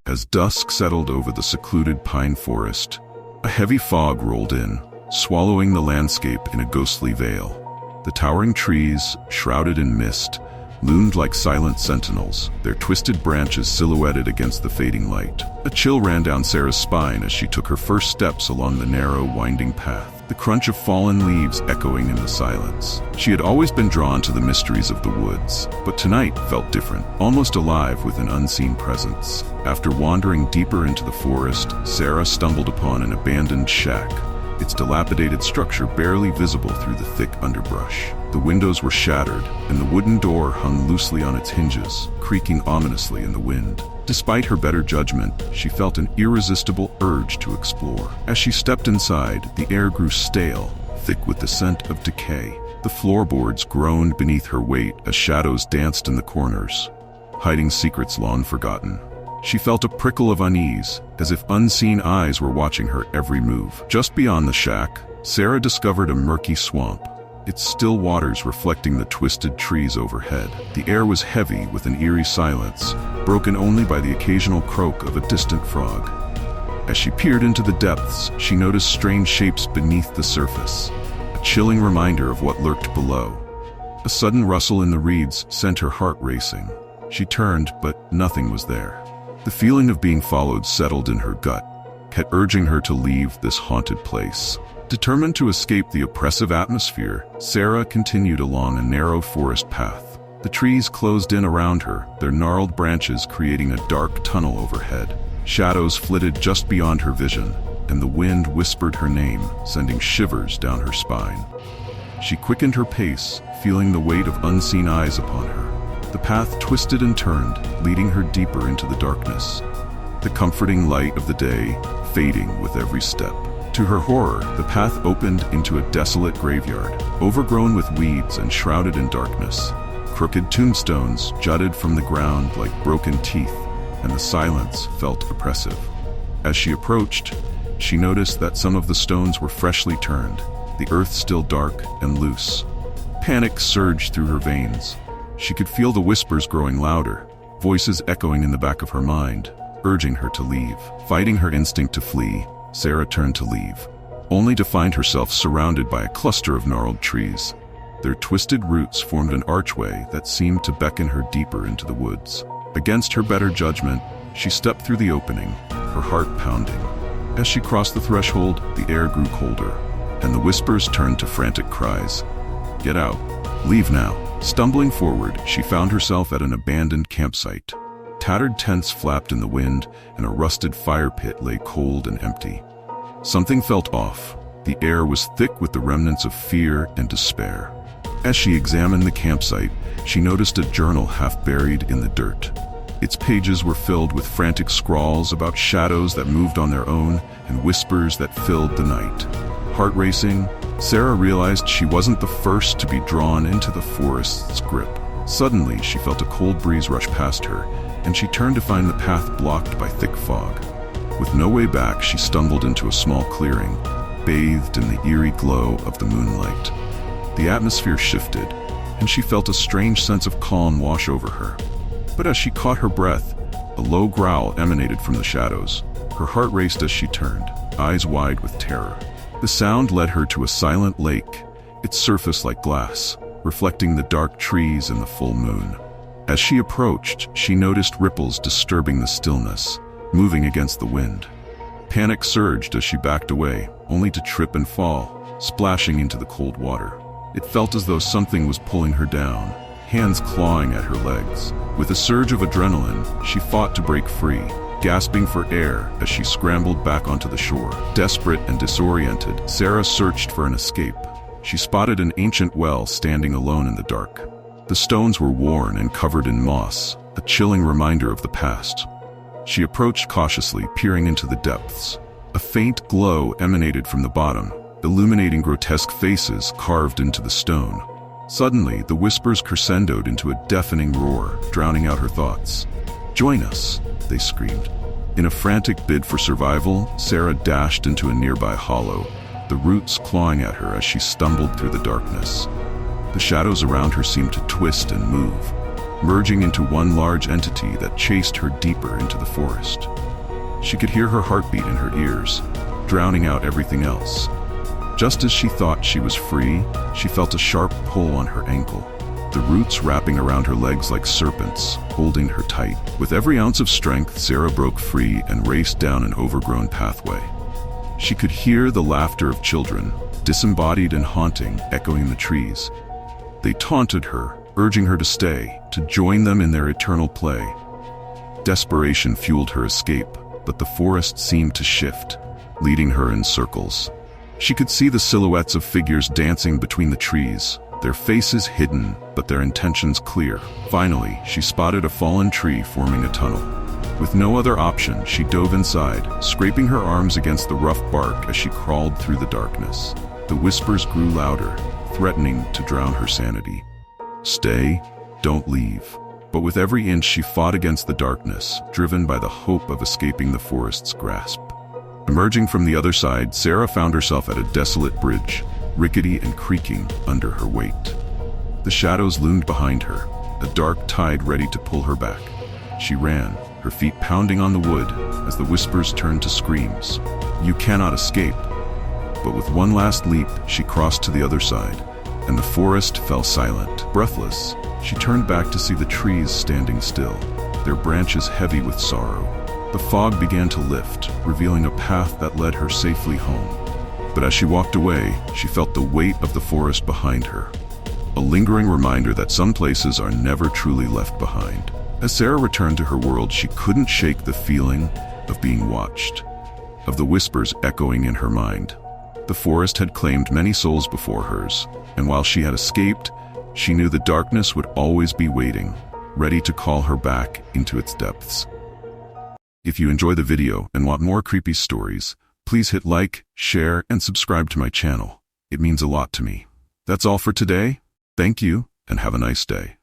As dusk settled over the secluded pine forest, a heavy fog rolled in, swallowing the landscape in a ghostly veil. The towering trees, shrouded in mist, loomed like silent sentinels, their twisted branches silhouetted against the fading light. A chill ran down Sarah's spine as she took her first steps along the narrow, winding path, the crunch of fallen leaves echoing in the silence. She had always been drawn to the mysteries of the woods, but tonight felt different, almost alive with an unseen presence. After wandering deeper into the forest, Sarah stumbled upon an abandoned shack, its dilapidated structure barely visible through the thick underbrush. The windows were shattered, and the wooden door hung loosely on its hinges, creaking ominously in the wind. Despite her better judgment, she felt an irresistible urge to explore. As she stepped inside, the air grew stale, thick with the scent of decay. The floorboards groaned beneath her weight as shadows danced in the corners, hiding secrets long forgotten. She felt a prickle of unease, as if unseen eyes were watching her every move. Just beyond the shack, Sarah discovered a murky swamp, its still waters reflecting the twisted trees overhead. The air was heavy with an eerie silence, broken only by the occasional croak of a distant frog. As she peered into the depths, she noticed strange shapes beneath the surface, a chilling reminder of what lurked below. A sudden rustle in the reeds sent her heart racing. She turned, but nothing was there. The feeling of being followed settled in her gut, kept urging her to leave this haunted place. Determined to escape the oppressive atmosphere, Sarah continued along a narrow forest path. The trees closed in around her, their gnarled branches creating a dark tunnel overhead. Shadows flitted just beyond her vision, and the wind whispered her name, sending shivers down her spine. She quickened her pace, feeling the weight of unseen eyes upon her. The path twisted and turned, leading her deeper into the darkness, the comforting light of the day fading with every step. To her horror, the path opened into a desolate graveyard, overgrown with weeds and shrouded in darkness. Crooked tombstones jutted from the ground like broken teeth, and the silence felt oppressive. As she approached, she noticed that some of the stones were freshly turned, the earth still dark and loose. Panic surged through her veins. She could feel the whispers growing louder, voices echoing in the back of her mind, urging her to leave. Fighting her instinct to flee, Sarah turned to leave, only to find herself surrounded by a cluster of gnarled trees. Their twisted roots formed an archway that seemed to beckon her deeper into the woods. Against her better judgment, she stepped through the opening, her heart pounding. As she crossed the threshold, the air grew colder, and the whispers turned to frantic cries. "Get out! Leave now!" Stumbling forward, she found herself at an abandoned campsite. Tattered tents flapped in the wind, and a rusted fire pit lay cold and empty. Something felt off. The air was thick with the remnants of fear and despair. As she examined the campsite, she noticed a journal half buried in the dirt. Its pages were filled with frantic scrawls about shadows that moved on their own and whispers that filled the night. Heart racing, Sarah realized she wasn't the first to be drawn into the forest's grip. Suddenly, she felt a cold breeze rush past her, and she turned to find the path blocked by thick fog. With no way back, she stumbled into a small clearing, bathed in the eerie glow of the moonlight. The atmosphere shifted, and she felt a strange sense of calm wash over her. But as she caught her breath, a low growl emanated from the shadows. Her heart raced as she turned, eyes wide with terror. The sound led her to a silent lake, its surface like glass, reflecting the dark trees and the full moon. As she approached, she noticed ripples disturbing the stillness, moving against the wind. Panic surged as she backed away, only to trip and fall, splashing into the cold water. It felt as though something was pulling her down, hands clawing at her legs. With a surge of adrenaline, she fought to break free, gasping for air as she scrambled back onto the shore. Desperate and disoriented, Sarah searched for an escape. She spotted an ancient well standing alone in the dark. The stones were worn and covered in moss, a chilling reminder of the past. She approached cautiously, peering into the depths. A faint glow emanated from the bottom, illuminating grotesque faces carved into the stone. Suddenly, the whispers crescendoed into a deafening roar, drowning out her thoughts. "Join us," they screamed. In a frantic bid for survival, Sarah dashed into a nearby hollow, the roots clawing at her as she stumbled through the darkness. The shadows around her seemed to twist and move, merging into one large entity that chased her deeper into the forest. She could hear her heartbeat in her ears, drowning out everything else. Just as she thought she was free, she felt a sharp pull on her ankle, the roots wrapping around her legs like serpents, holding her tight. With every ounce of strength, Sarah broke free and raced down an overgrown pathway. She could hear the laughter of children, disembodied and haunting, echoing the trees. They taunted her, urging her to stay, to join them in their eternal play. Desperation fueled her escape, but the forest seemed to shift, leading her in circles. She could see the silhouettes of figures dancing between the trees, their faces hidden, but their intentions clear. Finally, she spotted a fallen tree forming a tunnel. With no other option, she dove inside, scraping her arms against the rough bark as she crawled through the darkness. The whispers grew louder, threatening to drown her sanity. Stay, don't leave. But with every inch she fought against the darkness, driven by the hope of escaping the forest's grasp. Emerging from the other side, Sarah found herself at a desolate bridge, rickety and creaking under her weight. The shadows loomed behind her, a dark tide ready to pull her back. She ran, her feet pounding on the wood, as the whispers turned to screams. You cannot escape. But with one last leap, she crossed to the other side, and the forest fell silent. Breathless, she turned back to see the trees standing still, their branches heavy with sorrow. The fog began to lift, revealing a path that led her safely home. But as she walked away, she felt the weight of the forest behind her, a lingering reminder that some places are never truly left behind. As Sarah returned to her world, she couldn't shake the feeling of being watched, of the whispers echoing in her mind. The forest had claimed many souls before hers, and while she had escaped, she knew the darkness would always be waiting, ready to call her back into its depths. If you enjoy the video and want more creepy stories, please hit like, share, and subscribe to my channel. It means a lot to me. That's all for today. Thank you, and have a nice day.